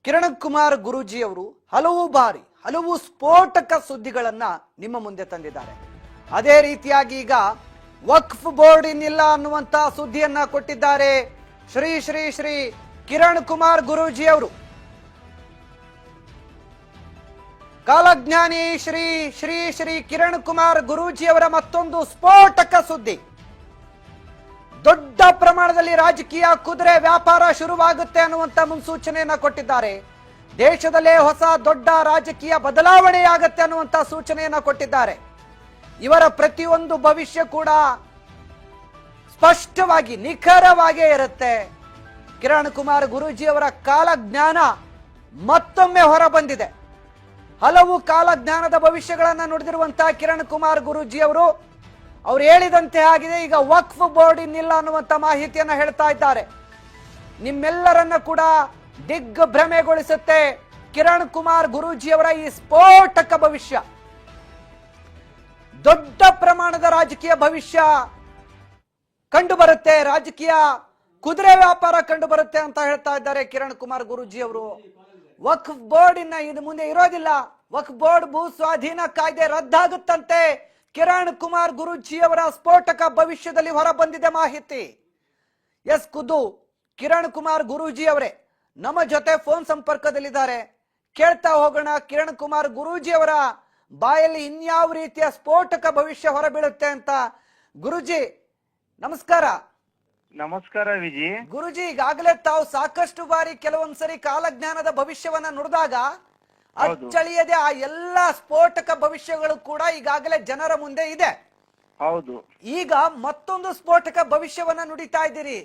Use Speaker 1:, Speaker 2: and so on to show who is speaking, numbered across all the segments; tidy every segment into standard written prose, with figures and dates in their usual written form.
Speaker 1: ಕಿರಣ್ ಕುಮಾರ್ ಗುರೂಜಿ ಅವರು ಹಲವು ಬಾರಿ ಹಲವು ಸ್ಫೋಟಕ ಸುದ್ದಿಗಳನ್ನ ನಿಮ್ಮ ಮುಂದೆ ತಂದಿದ್ದಾರೆ. ಅದೇ ರೀತಿಯಾಗಿ ಈಗ ವಕ್ಫ್ ಬೋರ್ಡ್ ಇನ್ನಿಲ್ಲ ಅನ್ನುವಂತ ಸುದ್ದಿಯನ್ನ ಕೊಟ್ಟಿದ್ದಾರೆ ಶ್ರೀ ಶ್ರೀ ಶ್ರೀ ಕಿರಣ್ ಕುಮಾರ್ ಗುರೂಜಿ ಅವರು. ಕಾಲಜ್ಞಾನಿ ಶ್ರೀ ಶ್ರೀ ಶ್ರೀ ಕಿರಣ್ ಕುಮಾರ್ ಗುರೂಜಿ ಅವರ ಮತ್ತೊಂದು ಸ್ಫೋಟಕ ಸುದ್ದಿ. ದೊಡ್ಡ ಪ್ರಮಾಣದಲ್ಲಿ ರಾಜಕೀಯ ಕುದುರೆ ವ್ಯಾಪಾರ ಶುರುವಾಗುತ್ತೆ ಅನ್ನುವಂತ ಮುನ್ಸೂಚನೆಯನ್ನ ಕೊಟ್ಟಿದ್ದಾರೆ. ದೇಶದಲ್ಲೇ ಹೊಸ ದೊಡ್ಡ ರಾಜಕೀಯ ಬದಲಾವಣೆಯಾಗತ್ತೆ ಅನ್ನುವಂತ ಸೂಚನೆಯನ್ನ ಕೊಟ್ಟಿದ್ದಾರೆ. ಇವರ ಪ್ರತಿಯೊಂದು ಭವಿಷ್ಯ ಕೂಡ ಸ್ಪಷ್ಟವಾಗಿ ನಿಖರವಾಗೇ ಇರುತ್ತೆ. ಕಿರಣ್ ಕುಮಾರ್ ಗುರೂಜಿ ಅವರ ಕಾಲಜ್ಞಾನ ಮತ್ತೊಮ್ಮೆ ಹೊರ ಬಂದಿದೆ. ಹಲವು ಕಾಲಜ್ಞಾನದ ಭವಿಷ್ಯಗಳನ್ನ ನುಡಿದಿರುವಂತಹ ಕಿರಣ್ ಕುಮಾರ್ ಗುರೂಜಿ ಅವರು ಹೇಳಿದಂತೆ ಆಗಿದೆ. ಈಗ ವಕ್ಫ್ ಬೋರ್ಡ್ ಇನ್ನಿಲ್ಲ ಅನ್ನುವಂತ ಮಾಹಿತಿಯನ್ನ ಹೇಳ್ತಾ ಇದ್ದಾರೆ. ನಿಮ್ಮೆಲ್ಲರನ್ನ ಕೂಡ ದಿಗ್ಭ್ರಮೆಗೊಳಿಸುತ್ತೆ ಕಿರಣ್ ಕುಮಾರ್ ಗುರೂಜಿ ಅವರ ಈ ಸ್ಫೋಟಕ ಭವಿಷ್ಯ. ದೊಡ್ಡ ಪ್ರಮಾಣದ ರಾಜಕೀಯ ಭವಿಷ್ಯ ಕಂಡು ಬರುತ್ತೆ, ರಾಜಕೀಯ ಕುದುರೆ ವ್ಯಾಪಾರ ಕಂಡು ಬರುತ್ತೆ ಅಂತ ಹೇಳ್ತಾ ಇದ್ದಾರೆ ಕಿರಣ್ ಕುಮಾರ್ ಗುರೂಜಿ ಅವರು. ವಕ್ಫ್ ಬೋರ್ಡ್ ಇನ್ನು ಮುಂದೆ ಇರೋದಿಲ್ಲ, ವಕ್ಫ್ ಬೋರ್ಡ್ ಭೂ ಸ್ವಾಧೀನ ಕಾಯ್ದೆ ರದ್ದಾಗುತ್ತಂತೆ. ಕಿರಣ್ ಕುಮಾರ್ ಗುರೂಜಿ ಅವರ ಸ್ಫೋಟಕ ಭವಿಷ್ಯದಲ್ಲಿ ಹೊರ ಬಂದಿದೆ ಮಾಹಿತಿ. ಎಸ್, ಖುದ್ದು ಕಿರಣ್ ಕುಮಾರ್ ಗುರೂಜಿ ಅವರೇ ನಮ್ಮ ಜೊತೆ ಫೋನ್ ಸಂಪರ್ಕದಲ್ಲಿದ್ದಾರೆ. ಕೇಳ್ತಾ ಹೋಗೋಣ ಕಿರಣ್ ಕುಮಾರ್ ಗುರೂಜಿ ಅವರ ಬಾಯಲ್ಲಿ ಇನ್ಯಾವ ರೀತಿಯ ಸ್ಫೋಟಕ ಭವಿಷ್ಯ ಹೊರಬೀಳುತ್ತೆ ಅಂತ. ಗುರೂಜಿ ನಮಸ್ಕಾರ.
Speaker 2: ನಮಸ್ಕಾರ ವಿಜಿ.
Speaker 1: ಗುರೂಜಿ, ಈಗಾಗಲೇ ತಾವು ಸಾಕಷ್ಟು ಬಾರಿ ಕೆಲವೊಂದ್ಸರಿ ಕಾಲಜ್ಞಾನದ ಭವಿಷ್ಯವನ್ನ ನುಡಿದಾಗ ಅಚ್ಚಳಿಯದೆ ಆ ಎಲ್ಲಾ ಸ್ಫೋಟಕ ಭವಿಷ್ಯಗಳು ಕೂಡ ಈಗಾಗಲೇ ಜನರ ಮುಂದೆ ಇದೆ.
Speaker 2: ಹೌದು,
Speaker 1: ಈಗ ಮತ್ತೊಂದು ಸ್ಫೋಟಕ ಭವಿಷ್ಯವನ್ನ ನುಡಿತಾ ಇದ್ದೀರಿ.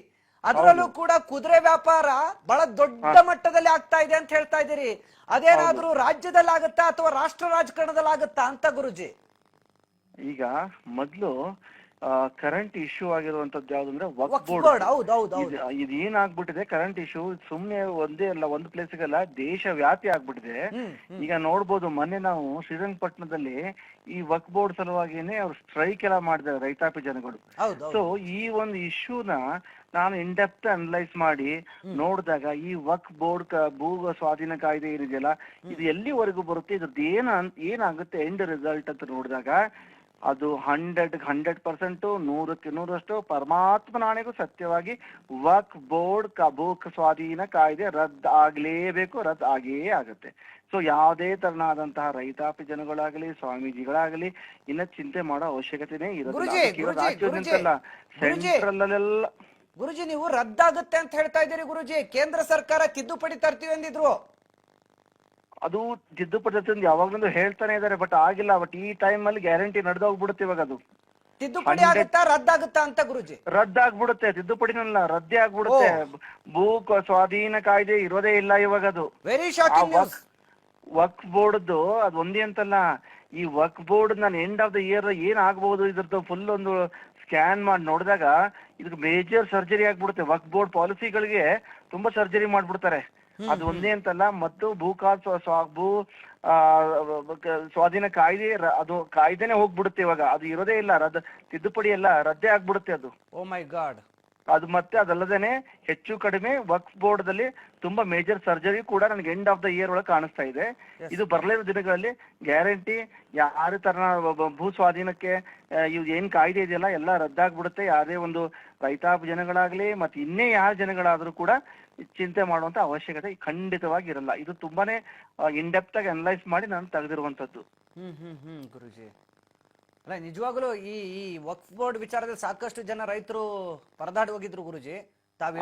Speaker 1: ಅದರಲ್ಲೂ ಕೂಡ ಕುದುರೆ ವ್ಯಾಪಾರ ಬಹಳ ದೊಡ್ಡ ಮಟ್ಟದಲ್ಲಿ ಆಗ್ತಾ ಇದೆ ಅಂತ ಹೇಳ್ತಾ ಇದ್ದೀರಿ. ಅದೇನಾದ್ರೂ ರಾಜ್ಯದಲ್ಲಿ ಆಗುತ್ತಾ ಅಥವಾ ರಾಷ್ಟ್ರ ರಾಜಕಾರಣದಲ್ಲಿ ಆಗುತ್ತಾ ಅಂತ ಗುರೂಜಿ?
Speaker 2: ಈಗ ಮೊದ್ಲು ಕರೆಂಟ್ ಇಶ್ಯೂ ಆಗಿರುವಂತದ್ದು ಯಾವ್ದಂದ್ರೆ ವಕ್ಫ್
Speaker 1: ಬೋರ್ಡ್.
Speaker 2: ಇದು ಏನಾಗ್ಬಿಟ್ಟಿದೆ, ಕರೆಂಟ್ ಇಶ್ಯೂ ಸುಮ್ನೆ ಒಂದೇ ಅಲ್ಲ, ಒಂದು ಪ್ಲೇಸ್ಗೆಲ್ಲ ದೇಶ ವ್ಯಾಪಿ ಆಗ್ಬಿಟ್ಟಿದೆ. ಈಗ ನೋಡ್ಬೋದು, ಮೊನ್ನೆ ನಾವು ಶ್ರೀರಂಗಪಟ್ಟಣದಲ್ಲಿ ಈ ವಕ್ಫ್ ಬೋರ್ಡ್ ಸಲುವಾಗಿನೇ ಅವ್ರು ಸ್ಟ್ರೈಕ್ ಎಲ್ಲ ಮಾಡಿದ್ದಾರೆ ರೈತಾಪಿ ಜನಗಳು. ಸೊ ಈ ಒಂದು ಇಶ್ಯೂನ ನಾನು ಇಂಡೆಪ್ತ್ ಅನಲೈಸ್ ಮಾಡಿ ನೋಡಿದಾಗ ಈ ವಕ್ಫ್ ಬೋರ್ಡ್ ಭೂ ಸ್ವಾಧೀನ ಕಾಯ್ದೆ ಏನಿದೆಯಲ್ಲ, ಇದು ಎಲ್ಲಿವರೆಗೂ ಬರುತ್ತೆ, ಇದ್ರದ್ದು ಏನಾಗುತ್ತೆ ಎಂಡ್ ರಿಸಲ್ಟ್ ಅಂತ ನೋಡಿದಾಗ ಅದು 100% 100ಕ್ಕೆ 100ರಷ್ಟು ಪರಮಾತ್ಮನಾಣೆಗೂ ಸತ್ಯವಾಗಿ ವಕ್ಫ್ ಬೋರ್ಡ್ ಭೂ ಸ್ವಾಧೀನ ಕಾಯ್ದೆ ರದ್ದು ಆಗ್ಲೇಬೇಕು, ರದ್ದು ಆಗೇ ಆಗುತ್ತೆ. ಸೊ ಯಾವುದೇ ತರನಾದಂತಹ ರೈತಾಪಿ ಜನಗಳಾಗಲಿ ಸ್ವಾಮೀಜಿಗಳಾಗಲಿ ಇನ್ನ ಚಿಂತೆ ಮಾಡೋ ಅವಶ್ಯಕತೆನೇ ಇರೋದಿಲ್ಲ. ಸೆಂಟ್ರಲ್ ಅಲ್ಲೆಲ್ಲ
Speaker 1: ಗುರುಜಿ ನೀವು ರದ್ದಾಗುತ್ತೆ ಅಂತ ಹೇಳ್ತಾ ಇದ್ದೀರಿ. ಗುರುಜಿ, ಕೇಂದ್ರ ಸರ್ಕಾರ ತಿದ್ದುಪಡಿ ತರ್ತೀವಿ ಅಂದಿದ್ರು.
Speaker 2: ಅದು ತಿದ್ದುಪಡಿ ಯಾವಾಗ್ಲೂ ಹೇಳ್ತಾನೆ ಇದಾರೆ, ಬಟ್ ಆಗಿಲ್ಲ. ಬಟ್ ಈ ಟೈಮ್ ಅಲ್ಲಿ ಗ್ಯಾರಂಟಿ ನಡೆದೋಗ್ಬಿಡುತ್ತೆ. ಇವಾಗ ಅದು
Speaker 1: ತಿದ್ದುಪಡಿ ಆಗುತ್ತಾ ರದ್ದಾಗುತ್ತಾ ಅಂತ ಗುರುಜಿ?
Speaker 2: ರದ್ದಾಗ್ಬಿಡುತ್ತೆ, ತಿದ್ದುಪಡಿನಲ್ಲ ರದ್ದೇ ಆಗ್ಬಿಡುತ್ತೆ. ಭೂ ಸ್ವಾಧೀನ ಕಾಯ್ದೆ ಇರೋದೇ ಇಲ್ಲ ಇವಾಗ. ಅದು
Speaker 1: ವೆರಿ ಶಾಕಿಂಗ್ ನ್ಯೂಸ್.
Speaker 2: ವಕ್ಫ್ ಬೋರ್ಡ್ದು ಅದು ಒಂದೇ ಅಂತಲ್ಲ, ಈ ವಕ್ಫ್ ಬೋರ್ಡ್ ನಾನು ಎಂಡ್ ಆಫ್ ದ ಇಯರ್ ಏನ್ ಆಗ್ಬಹುದು ಇದ್ರದ್ದು ಫುಲ್ ಒಂದು ಸ್ಕ್ಯಾನ್ ಮಾಡಿ ನೋಡಿದಾಗ ಇದಕ್ಕೆ ಮೇಜರ್ ಸರ್ಜರಿ ಆಗ್ಬಿಡುತ್ತೆ. ವಕ್ಫ್ ಬೋರ್ಡ್ ಪಾಲಿಸಿಗಳಿಗೆ ತುಂಬಾ ಸರ್ಜರಿ ಮಾಡ್ಬಿಡ್ತಾರೆ. ಅದು ಒಂದೇ ಅಂತಲ್ಲ, ಮತ್ತು ಭೂ ಸ್ವಾಧೀನ ಕಾಯ್ದೆ ಅದು ಕಾಯ್ದೆನೆ ಹೋಗ್ಬಿಡುತ್ತೆ ಇವಾಗ. ಅದು ಇರೋದೇ ಇಲ್ಲ, ತಿದ್ದುಪಡಿ ಎಲ್ಲ ರದ್ದೇ ಆಗ್ಬಿಡುತ್ತೆ ಅದು.
Speaker 1: ಓ ಮೈ ಗಾಡ್.
Speaker 2: ಅದು ಮತ್ತೆ ಅದಲ್ಲದೇನೆ ಹೆಚ್ಚು ಕಡಿಮೆ ವಕ್ಫ್ ಬೋರ್ಡ್ ದಲ್ಲಿ ತುಂಬಾ ಮೇಜರ್ ಸರ್ಜರಿ ಕೂಡ ನನಗೆ ಎಂಡ್ ಆಫ್ ದ ಇಯರ್ ಒಳಗೆ ಕಾಣಿಸ್ತಾ ಇದೆ. ಇದು ಬರಲಿರೋ ದಿನಗಳಲ್ಲಿ ಗ್ಯಾರಂಟಿ ಯಾರ ತರ ಭೂ ಸ್ವಾಧೀನಕ್ಕೆ ಇವ್ ಏನ್ ಕಾಯ್ದೆ ಇದೆಯಲ್ಲ ಎಲ್ಲ ರದ್ದಾಗ್ಬಿಡುತ್ತೆ. ಯಾರೇ ಒಂದು ರೈತಾಪಿ ಜನಗಳಾಗ್ಲಿ ಮತ್ತೆ ಇನ್ನೇ ಯಾರ ಜನಗಳಾದ್ರೂ ಕೂಡ ಚಿಂತೆ ಮಾಡುವಂತ ಅವಶ್ಯಕತೆ ಖಂಡಿತವಾಗಿ ಇರಲ್ಲ. ಇದು ತುಂಬಾನೇ ಇನ್ಡೆಪ್ತ್ ಆಗಿ ಅನಲೈಸ್ ಮಾಡಿ ನಾನು ತೆಗೆದಿರುವಂತದ್ದು.
Speaker 1: ಗುರುಜಿ, ಅಲ್ಲ ನಿಜವಾಗ್ಲೂ ಈ ವಕ್ಫ್ ಬೋರ್ಡ್ ವಿಚಾರದಲ್ಲಿ ಸಾಕಷ್ಟು ಜನ ರೈತರು ಪರದಾಡಿ ಹೋಗಿದ್ರು ಗುರುಜಿ.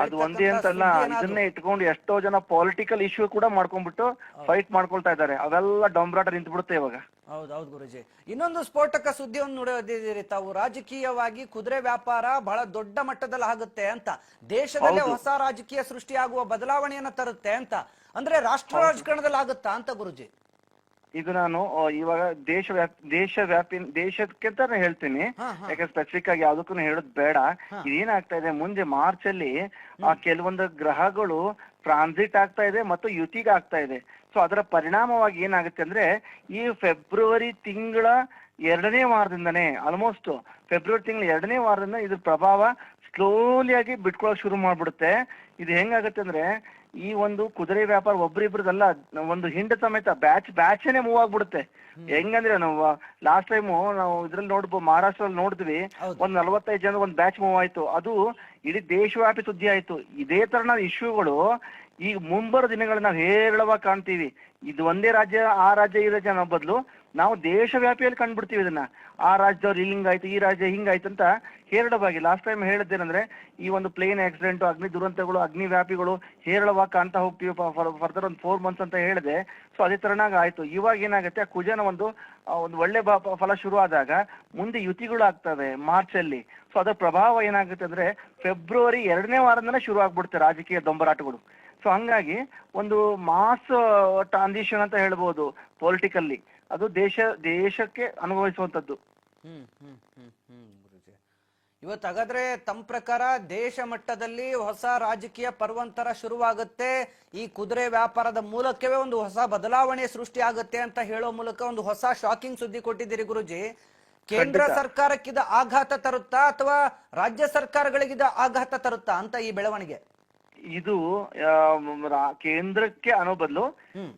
Speaker 2: ಅದು ಒಂದೇ ಅಂತಲ್ಲ, ಇದನ್ನೇ ಇಟ್ಕೊಂಡು ಎಷ್ಟೋ ಜನ ಪೊಲಿಟಿಕಲ್ ಇಶ್ಯೂ ಕೂಡ ಮಾಡ್ಕೊಂಡ್ಬಿಟ್ಟು ಫೈಟ್ ಮಾಡ್ಕೊಳ್ತಾ ಇದ್ದಾರೆ. ಅವೆಲ್ಲ ಡೊಂಬ್ರಾಟ ನಿಂತು ಬಿಡುತ್ತೆ ಇವಾಗ.
Speaker 1: ಹೌದೌದು ಗುರುಜಿ. ಇನ್ನೊಂದು ಸ್ಫೋಟಕ ಸುದ್ದಿಯನ್ನು ನೋಡೋದಿದ್ದೀರಿ ತಾವು, ರಾಜಕೀಯವಾಗಿ ಕುದುರೆ ವ್ಯಾಪಾರ ಬಹಳ ದೊಡ್ಡ ಮಟ್ಟದಲ್ಲಿ ಆಗುತ್ತೆ ಅಂತ, ದೇಶದಲ್ಲೇ ಹೊಸ ರಾಜಕೀಯ ಸೃಷ್ಟಿಯಾಗುವ ಬದಲಾವಣೆಯನ್ನ ತರುತ್ತೆ ಅಂತ. ಅಂದ್ರೆ ರಾಷ್ಟ್ರ ರಾಜಕಾರಣದಲ್ಲಿ ಆಗುತ್ತಾ ಅಂತ ಗುರುಜಿ?
Speaker 2: ಇದು ನಾನು ಇವಾಗ ದೇಶಕ್ಕೆಂತಾನೆ ಹೇಳ್ತೀನಿ, ಯಾಕೆ ಸ್ಪೆಸಿಫಿಕ್ ಆಗಿ ಯಾವ್ದಕ್ಕೂ ಹೇಳೋದ್ ಬೇಡ. ಇದೇನಾಗ್ತಾ ಇದೆ, ಮುಂದೆ ಮಾರ್ಚ್ ಅಲ್ಲಿ ಕೆಲವೊಂದು ಗ್ರಹಗಳು ಟ್ರಾನ್ಸಿಟ್ ಆಗ್ತಾ ಇದೆ ಮತ್ತು ಯುತಿಗೆ ಆಗ್ತಾ ಇದೆ. ಸೊ ಅದರ ಪರಿಣಾಮವಾಗಿ ಏನಾಗುತ್ತೆ ಅಂದ್ರೆ ಈ ಫೆಬ್ರವರಿ ತಿಂಗಳ 2ನೇ ವಾರದಿಂದನೇ, ಆಲ್ಮೋಸ್ಟ್ ಫೆಬ್ರವರಿ ತಿಂಗಳ 2ನೇ ವಾರದಿಂದ ಇದ್ರ ಪ್ರಭಾವ ಸ್ಲೋಲಿ ಆಗಿ ಬಿಟ್ಕೊಳಕ್ ಶುರು ಮಾಡ್ಬಿಡುತ್ತೆ. ಇದು ಹೆಂಗಾಗತ್ತೆ ಅಂದ್ರೆ ಈ ಒಂದು ಕುದುರೆ ವ್ಯಾಪಾರ ಒಬ್ರಿಬ್ರದಲ್ಲ, ಒಂದು ಹಿಂಡ್ ಸಮೇತ ಬ್ಯಾಚೇನೆ ಮೂವ್ ಆಗ್ಬಿಡುತ್ತೆ. ಹೆಂಗಂದ್ರೆ ನಾವು ಲಾಸ್ಟ್ ಟೈಮ್ ನಾವು ಇದ್ರಲ್ಲಿ ನೋಡ್ಬೋದು, ಮಹಾರಾಷ್ಟ್ರಲ್ಲಿ ನೋಡಿದ್ವಿ, ಒಂದ್ 45 ಜನ ಒಂದ್ ಬ್ಯಾಚ್ ಮೂವ್ ಆಯ್ತು. ಅದು ಇಡೀ ದೇಶವ್ಯಾಪಿ ಸುದ್ದಿ ಆಯ್ತು. ಇದೇ ತರನ ಇಶ್ಯೂಗಳು ಈಗ ಮುಂಬರೋ ದಿನಗಳಲ್ಲಿ ನಾವು ಹೇರಳವಾಗಿ ಕಾಣ್ತೀವಿ. ಇದು ಒಂದೇ ರಾಜ್ಯ, ಆ ರಾಜ್ಯ ಈ ರಾಜ್ಯ ಅನ್ನೋ ಬದಲು ನಾವು ದೇಶವ್ಯಾಪಿಯಲ್ಲಿ ಕಂಡ್ಬಿಡ್ತೀವಿ ಇದನ್ನ. ಆ ರಾಜ್ಯದವ್ರು ಹಿಂಗಾಯ್ತು, ಈ ರಾಜ್ಯ ಹಿಂಗಾಯ್ತು ಅಂತ ಹೇರಳವಾಗಿ. ಲಾಸ್ಟ್ ಟೈಮ್ ಹೇಳಿದ್ದೇನೆಂದ್ರೆ, ಈ ಒಂದು ಪ್ಲೇನ್ ಆಕ್ಸಿಡೆಂಟ್, ಅಗ್ನಿ ದುರಂತಗಳು, ಅಗ್ನಿ ವ್ಯಾಪಿಗಳು ಹೇರಳವಾಗಿ ಕಾಣ್ತಾ ಹೋಗ್ತೀವಿ ಫರ್ದರ್ ಒಂದು 4 months ಅಂತ ಹೇಳಿದೆ. ಸೊ ಅದೇ ತರನಾಗ ಆಯ್ತು. ಇವಾಗ ಏನಾಗುತ್ತೆ, ಆ ಕುಜನ ಒಂದು ಒಳ್ಳೆ ಫಲ ಶುರು ಆದಾಗ ಮುಂದೆ ಯುತಿಗಳು ಆಗ್ತವೆ ಮಾರ್ಚ್ ಅಲ್ಲಿ. ಸೊ ಅದರ ಪ್ರಭಾವ ಏನಾಗುತ್ತೆ ಅಂದ್ರೆ ಫೆಬ್ರವರಿ 2ನೇ ವಾರದಿಂದನೇ ಶುರು ಆಗ್ಬಿಡುತ್ತೆ ರಾಜಕೀಯ ದೊಂಬರಾಟಗಳು. ಸೊ ಹಂಗಾಗಿ ಒಂದು ಮಾಸ್ ಟ್ರಾನ್ಸಿಷನ್ ಅಂತ ಹೇಳ್ಬೋದು ಪೊಲಿಟಿಕಲ್ಲಿ. ಅದು ದೇಶಕ್ಕೆ ಅನುಭವಿಸುವಂತದ್ದು.
Speaker 1: ಗುರುಜಿ, ಇವತ್ತು ಹಾಗಾದ್ರೆ ತಮ್ಮ ಪ್ರಕಾರ ದೇಶ ಮಟ್ಟದಲ್ಲಿ ಹೊಸ ರಾಜಕೀಯ ಪರ್ವಂತರ ಶುರುವಾಗುತ್ತೆ. ಈ ಕುದುರೆ ವ್ಯಾಪಾರದ ಮೂಲಕವೇ ಒಂದು ಹೊಸ ಬದಲಾವಣೆ ಸೃಷ್ಟಿ ಆಗುತ್ತೆ ಅಂತ ಹೇಳೋ ಮೂಲಕ ಒಂದು ಹೊಸ ಶಾಕಿಂಗ್ ಸುದ್ದಿ ಕೊಟ್ಟಿದ್ದೀರಿ ಗುರುಜಿ. ಕೇಂದ್ರ ಸರ್ಕಾರಕ್ಕಿದ ಆಘಾತ ತರುತ್ತಾ ಅಥವಾ ರಾಜ್ಯ ಸರ್ಕಾರಗಳಿಗಿದ ಆಘಾತ ತರುತ್ತಾ ಅಂತ ಈ ಬೆಳವಣಿಗೆ?
Speaker 2: ಇದು ಕೇಂದ್ರಕ್ಕೆ ಅನ್ನೋ ಬದಲು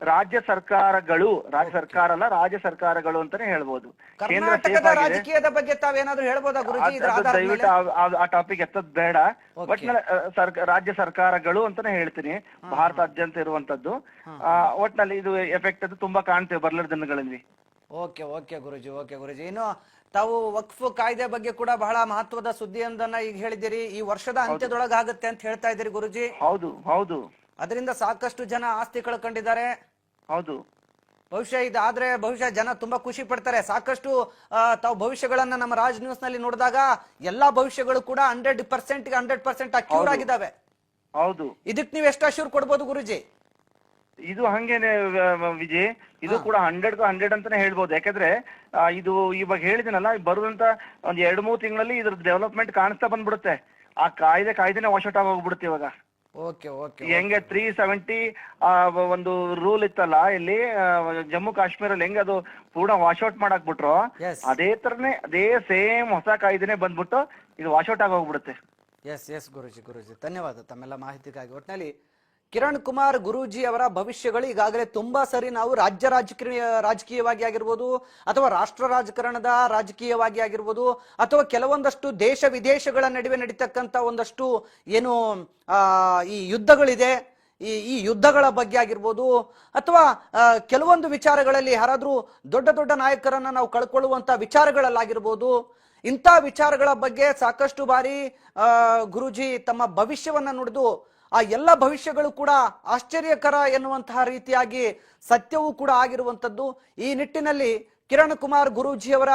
Speaker 2: ರಾಜ್ಯ ಸರ್ಕಾರಗಳು, ರಾಜ್ಯ ಸರ್ಕಾರ ಅಲ್ಲ ರಾಜ್ಯ ಸರ್ಕಾರಗಳು ಅಂತಾನೆ ಹೇಳ್ಬೋದು.
Speaker 1: ಕರ್ನಾಟಕದ ರಾಜಕೀಯದ ಬಗ್ಗೆ ತಾವೇನಾದ್ರೂ ಹೇಳ್ಬೋದಾ ಗುರುಜಿ?
Speaker 2: ದಯವಿಟ್ಟು ಆ ಟಾಪಿಕ್ ಎತ್ತದ್ ಬೇಡ. ಒಟ್ನಲ್ಲಿ ರಾಜ್ಯ ಸರ್ಕಾರಗಳು ಅಂತಾನೆ ಹೇಳ್ತೀನಿ, ಭಾರತಾದ್ಯಂತ ಇರುವಂತದ್ದು. ಒಟ್ನಲ್ಲಿ ಇದು ಎಫೆಕ್ಟ್ ಅದು ತುಂಬಾ ಕಾಣ್ತೇವೆ ಬರ್ಲಿರ ದಿನಗಳಲ್ಲಿ.
Speaker 1: ಓಕೆ ಓಕೆ ಗುರುಜಿ, ಓಕೆ ಗುರುಜಿ. ಇನ್ನು ತಾವು ವಕ್ಫ್ ಕಾಯ್ದೆ ಬಗ್ಗೆ ಕೂಡ ಬಹಳ ಮಹತ್ವದ ಸುದ್ದಿಯೊಂದನ್ನ ಈಗ ಹೇಳಿದಿರಿ. ಈ ವರ್ಷದ ಅಂತ್ಯದೊಳಗೆ ಆಗುತ್ತೆ ಅಂತ ಹೇಳ್ತಾ ಇದ್ದೀರಿ ಗುರುಜಿ.
Speaker 2: ಹೌದು ಹೌದು.
Speaker 1: ಅದರಿಂದ ಸಾಕಷ್ಟು ಜನ ಆಸ್ತಿ ಕಳ್ಕೊಂಡಿದ್ದಾರೆ.
Speaker 2: ಹೌದು.
Speaker 1: ಬಹುಶಃ ಇದಾದ್ರೆ ಬಹುಶಃ ಜನ ತುಂಬಾ ಖುಷಿ ಪಡ್ತಾರೆ. ಸಾಕಷ್ಟು ತಾವು ಭವಿಷ್ಯಗಳನ್ನ ನಮ್ಮ ರಾಜ್ ನ್ಯೂಸ್ ನಲ್ಲಿ ನೋಡಿದಾಗ ಎಲ್ಲಾ ಭವಿಷ್ಯಗಳು ಕೂಡ 100% ಅಕ್ಯೂರ್ ಆಗಿದ್ದಾವೆ.
Speaker 2: ಹೌದು.
Speaker 1: ಇದಕ್ ನೀವು ಎಷ್ಟು ಅಶ್ಯೂರ್ ಕೊಡ್ಬೋದು ಗುರುಜಿ?
Speaker 2: ಇದು ಹಂಗೇನೆ ವಿಜಯ್, ಇದು ಕೂಡ 100 ಅಂತಾನೆ ಹೇಳ್ಬೋದು. ಯಾಕಂದ್ರೆ ಇದು ಇವಾಗ ಹೇಳಿದಿನಲ್ಲ, ಬರುವಂತ ಒಂದ್ 2-3 ತಿಂಗಳಲ್ಲಿ ಇದ್ರ ಡೆವಲಪ್ಮೆಂಟ್ ಕಾಣಿಸ್ತಾ ಬಂದ್ಬಿಡುತ್ತೆ. ಆ ಕಾಯ್ದೆನೆ ವಾಶೌಟ್ ಆಗಿ ಹೋಗ್ಬಿಡುತ್ತೆ ಇವಾಗ.
Speaker 1: Okay okay.
Speaker 2: ಹೆಂಗೆ 370 ಒಂದು ರೂಲ್ ಇತ್ತಲ್ಲ ಇಲ್ಲಿ ಜಮ್ಮು ಕಾಶ್ಮೀರಲ್ಲಿ, ಹೆಂಗೆ ಅದು ಪೂರ್ಣ ವಾಶೌಟ್ ಮಾಡಾಕ್ಬಿಟ್ರು, ಅದೇ ತರನೇ ಅದೇ ಸೇಮ್ ಹೊಸ ಕಾಯ್ದೆನೆ ಬಂದ್ಬಿಟ್ಟು ಇದು ವಾಶೌಟ್ ಆಗಿ ಹೋಗ್ಬಿಡುತ್ತೆ.
Speaker 1: ಎಸ್ ಗುರುಜಿ, ಧನ್ಯವಾದ ತಮ್ಮೆಲ್ಲ ಮಾಹಿತಿಗಾಗಿ. ಒಟ್ಟಿನಲ್ಲಿ ಕಿರಣ್ ಕುಮಾರ್ ಗುರೂಜಿ ಅವರ ಭವಿಷ್ಯಗಳು ಈಗಾಗಲೇ ತುಂಬಾ ಸರಿ ನಾವು ರಾಜಕೀಯವಾಗಿ ಆಗಿರ್ಬೋದು, ಅಥವಾ ರಾಷ್ಟ್ರ ರಾಜಕಾರಣದ ರಾಜಕೀಯವಾಗಿ ಆಗಿರ್ಬೋದು, ಅಥವಾ ಕೆಲವೊಂದಷ್ಟು ದೇಶ ವಿದೇಶಗಳ ನಡುವೆ ನಡೀತಕ್ಕಂಥ ಒಂದಷ್ಟು ಏನು ಈ ಯುದ್ಧಗಳಿದೆ, ಈ ಯುದ್ಧಗಳ ಬಗ್ಗೆ ಆಗಿರ್ಬೋದು, ಅಥವಾ ಕೆಲವೊಂದು ವಿಚಾರಗಳಲ್ಲಿ ಯಾರಾದ್ರೂ ದೊಡ್ಡ ನಾಯಕರನ್ನ ನಾವು ಕಳ್ಕೊಳ್ಳುವಂತ ವಿಚಾರಗಳಲ್ಲಾಗಿರ್ಬೋದು, ಇಂಥ ವಿಚಾರಗಳ ಬಗ್ಗೆ ಸಾಕಷ್ಟು ಬಾರಿ ಗುರೂಜಿ ತಮ್ಮ ಭವಿಷ್ಯವನ್ನ ನುಡಿದು ಆ ಎಲ್ಲ ಭವಿಷ್ಯಗಳು ಕೂಡ ಆಶ್ಚರ್ಯಕರ ಎನ್ನುವಂತಹ ರೀತಿಯಾಗಿ ಸತ್ಯವೂ ಕೂಡ ಆಗಿರುವಂತದ್ದು. ಈ ನಿಟ್ಟಿನಲ್ಲಿ ಕಿರಣ್ ಕುಮಾರ್ ಗುರೂಜಿಯವರ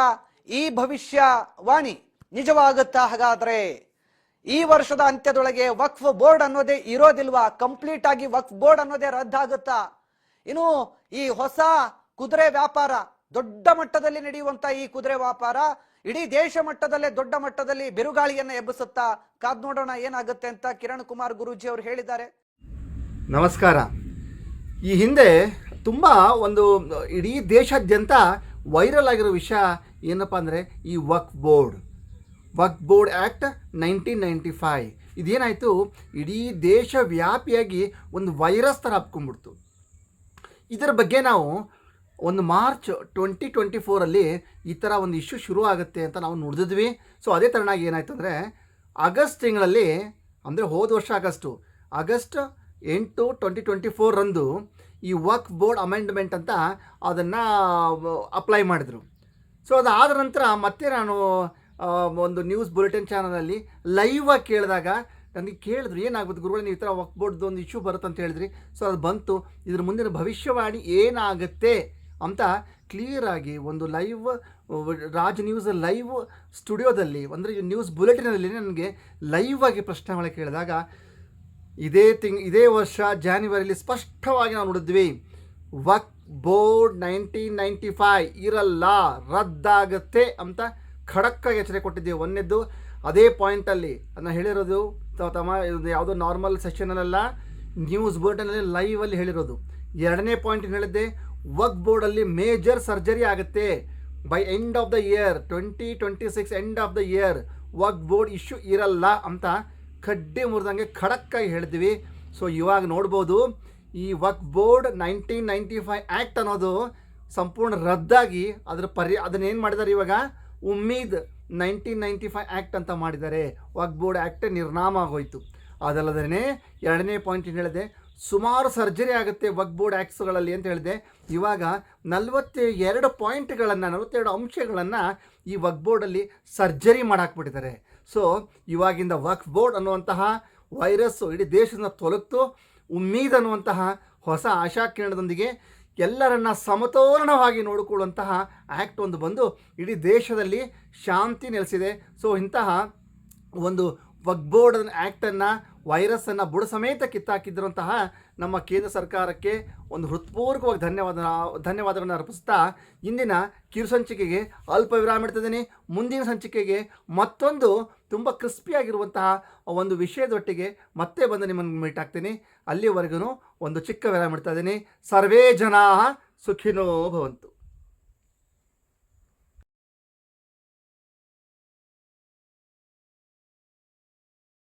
Speaker 1: ಈ ಭವಿಷ್ಯವಾಣಿ ನಿಜವಾಗುತ್ತಾ? ಹಾಗಾದ್ರೆ ಈ ವರ್ಷದ ಅಂತ್ಯದೊಳಗೆ ವಕ್ಫ್ ಬೋರ್ಡ್ ಅನ್ನೋದೇ ಇರೋದಿಲ್ವಾ? ಕಂಪ್ಲೀಟ್ ಆಗಿ ವಕ್ಫ್ ಬೋರ್ಡ್ ಅನ್ನೋದೇ ರದ್ದಾಗುತ್ತಾ? ಇನ್ನು ಈ ಹೊಸ ಕುದುರೆ ವ್ಯಾಪಾರ, ದೊಡ್ಡ ಮಟ್ಟದಲ್ಲಿ ನಡೆಯುವಂತ ಈ ಕುದುರೆ ವ್ಯಾಪಾರ ಇಡೀ ದೇಶ ಮಟ್ಟದಲ್ಲೇ ದೊಡ್ಡ ಮಟ್ಟದಲ್ಲಿ ಬಿರುಗಾಳಿಯನ್ನ ಎಬ್ಬಿಸುತ್ತಾ? ಕಾದ್ ನೋಡೋಣ ಏನಾಗುತ್ತೆ ಅಂತ ಕಿರಣ್ ಕುಮಾರ್ ಗುರೂಜಿ ಅವರು ಹೇಳಿದ್ದಾರೆ.
Speaker 3: ನಮಸ್ಕಾರ. ಈ ಹಿಂದೆ ತುಂಬ ಒಂದು ಇಡೀ ದೇಶಾದ್ಯಂತ ವೈರಲ್ ಆಗಿರೋ ವಿಷಯ ಏನಪ್ಪ ಅಂದರೆ ಈ ವಕ್ಫ್ ಬೋರ್ಡ್ ಆ್ಯಕ್ಟ್ 1995. ಇದೇನಾಯಿತು, ಇಡೀ ದೇಶವ್ಯಾಪಿಯಾಗಿ ಒಂದು ವೈರಸ್ ಥರ ಹಬ್ಕೊಂಡ್ಬಿಡ್ತು. ಇದರ ಬಗ್ಗೆ ನಾವು ಒಂದು ಮಾರ್ಚ್ 2024 ಈ ಥರ ಒಂದು ಇಶ್ಯೂ ಶುರು ಆಗುತ್ತೆ ಅಂತ ನಾವು ನೋಡಿದ್ವಿ. ಸೊ ಅದೇ ಥರನಾಗಿ ಏನಾಯಿತು ಅಂದರೆ, ಆಗಸ್ಟ್ ತಿಂಗಳಲ್ಲಿ, ಅಂದರೆ ಹೋದ ವರ್ಷ ಆಗಸ್ಟ್ 8, 2024 ಈ ವಕ್ಫ್ ಬೋರ್ಡ್ ಅಮೆಂಡ್ಮೆಂಟ್ ಅಂತ ಅದನ್ನು ಅಪ್ಲೈ ಮಾಡಿದರು. ಸೊ ಅದಾದ ನಂತರ ಮತ್ತೆ ನಾನು ಒಂದು ನ್ಯೂಸ್ ಬುಲೆಟಿನ್ ಚಾನಲಲ್ಲಿ ಲೈವ್ ಆಗಿ ಕೇಳಿದಾಗ ನನಗೆ ಕೇಳಿದ್ರು, ಏನಾಗ್ಬೋದು ಗುರುಗಳೇ, ನೀವು ಈ ಥರ ವಕ್ಫ್ ಬೋರ್ಡ್ದು ಒಂದು ಇಶ್ಯೂ ಬರುತ್ತೆ ಅಂತ ಹೇಳಿದ್ರಿ. ಸೊ ಅದು ಬಂತು. ಇದ್ರ ಮುಂದಿನ ಭವಿಷ್ಯವಾಣಿ ಏನಾಗುತ್ತೆ ಅಂತ ಕ್ಲಿಯರಾಗಿ ಒಂದು ಲೈವ್ ರಾಜ್ ನ್ಯೂಸ್ ಲೈವ್ ಸ್ಟುಡಿಯೋದಲ್ಲಿ, ಅಂದರೆ ನ್ಯೂಸ್ ಬುಲೆಟಿನಲ್ಲಿ ನನಗೆ ಲೈವ್ ಆಗಿ ಪ್ರಶ್ನೆ ಕೇಳಿದಾಗ, ಇದೇ ವರ್ಷ ಜಾನ್ವರಿಯಲ್ಲಿ ಸ್ಪಷ್ಟವಾಗಿ ನಾವು ನೋಡಿದ್ವಿ, ವಕ್ಫ್ ಬೋರ್ಡ್ 1995 ಇರಲ್ಲ, ರದ್ದಾಗುತ್ತೆ ಅಂತ ಖಡಕ್ಕಾಗಿ ಎಚ್ಚರಿಕೆ ಕೊಟ್ಟಿದ್ದೀವಿ. ಒಂದನೇದು ಅದೇ ಪಾಯಿಂಟಲ್ಲಿ ಅದನ್ನು ಹೇಳಿರೋದು ಯಾವುದೋ ನಾರ್ಮಲ್ ಸೆಷನಲ್ಲ, ನ್ಯೂಸ್ ಬುಲೆಟಿನಲ್ಲಿ ಲೈವಲ್ಲಿ ಹೇಳಿರೋದು. ಎರಡನೇ ಪಾಯಿಂಟ್ ಹೇಳಿದ್ದೆ, ವಕ್ಫ್ ಬೋರ್ಡಲ್ಲಿ ಮೇಜರ್ ಸರ್ಜರಿ ಆಗುತ್ತೆ by end of the year 2026, end of the year Waqf board issue ಇರಲ್ಲ ಅಂತ ಕಡ್ಡೆ ಮುರಿದಂಗೆ ಖಡಕ್ಕಾಗಿ ಹೇಳಿದ್ವಿ. ಸೊ ಇವಾಗ ನೋಡ್ಬೋದು ಈ ವಕ್ಫ್ ಬೋರ್ಡ್ 1995 ಆ್ಯಕ್ಟ್ ಅನ್ನೋದು ಸಂಪೂರ್ಣ ರದ್ದಾಗಿ ಅದನ್ನೇನು ಮಾಡಿದ್ದಾರೆ ಇವಾಗ ಉಮ್ಮೀದ್ 1995 ಆ್ಯಕ್ಟ್ ಅಂತ ಮಾಡಿದ್ದಾರೆ. ವಕ್ಫ್ ಬೋರ್ಡ್ ಆ್ಯಕ್ಟೇ ನಿರ್ನಾಮ ಆಗೋಯ್ತು. ಅದಲ್ಲದೇ ಎರಡನೇ ಪಾಯಿಂಟ್ ಏನು ಹೇಳಿದೆ, ಸುಮಾರು ಸರ್ಜರಿ ಆಗುತ್ತೆ ವಕ್ಫ್ ಬೋರ್ಡ್ ಆ್ಯಕ್ಟ್ಸ್ಗಳಲ್ಲಿ ಅಂತ ಹೇಳಿದೆ. ಇವಾಗ 42 ಪಾಯಿಂಟ್ಗಳನ್ನು 42 ಅಂಶಗಳನ್ನು ಈ ವಕ್ಫ್ ಬೋರ್ಡಲ್ಲಿ ಸರ್ಜರಿ ಮಾಡಾಕ್ಬಿಟ್ಟಿದ್ದಾರೆ. ಸೊ ಇವಾಗಿಂದ ವಕ್ಫ್ ಬೋರ್ಡ್ ಅನ್ನುವಂತಹ ವೈರಸ್ಸು ಇಡೀ ದೇಶದಿಂದ ತೊಲಗ್ತು. ಉಮ್ಮೀದ್ ಅನ್ನುವಂತಹ ಹೊಸ ಆಶಾಕಿರಣದೊಂದಿಗೆ ಎಲ್ಲರನ್ನ ಸಮತೋಲನವಾಗಿ ನೋಡಿಕೊಳ್ಳುವಂತಹ ಆ್ಯಕ್ಟ್ ಒಂದು ಬಂದು ಇಡೀ ದೇಶದಲ್ಲಿ ಶಾಂತಿ ನೆಲೆಸಿದೆ. ಸೊ ಇಂತಹ ಒಂದು ವಕ್ಫ್ ಬೋರ್ಡ್ ಆ್ಯಕ್ಟನ್ನು ವೈರಸ್ಸನ್ನು ಬುಡ ಸಮೇತ ಕಿತ್ತಾಕಿದ್ರಂತಹ ನಮ್ಮ ಕೇಂದ್ರ ಸರ್ಕಾರಕ್ಕೆ ಒಂದು ಹೃತ್ಪೂರ್ವಕವಾಗಿ ಧನ್ಯವಾದಗಳನ್ನು ಅರ್ಪಿಸ್ತಾ ಇಂದಿನ ಕಿರು ಸಂಚಿಕೆಗೆ ಅಲ್ಪ ವಿರಾಮ ಇಡ್ತಿದ್ದೀನಿ. ಮುಂದಿನ ಸಂಚಿಕೆಗೆ ಮತ್ತೊಂದು ತುಂಬ ಕ್ರಿಸ್ಪಿಯಾಗಿರುವಂತಹ ಒಂದು ವಿಷಯದೊಟ್ಟಿಗೆ ಮತ್ತೆ ಬಂದು ನಿಮ್ಮನ್ನು ಮೀಟ್ ಆಗ್ತೀನಿ. ಅಲ್ಲಿವರೆಗೂ ಒಂದು ಚಿಕ್ಕ ವಿರಾಮ ಇಡ್ತಾ ಇದ್ದೀನಿ. ಸರ್ವೇ ಜನಾಃ ಸುಖಿನೋ ಭವಂತು.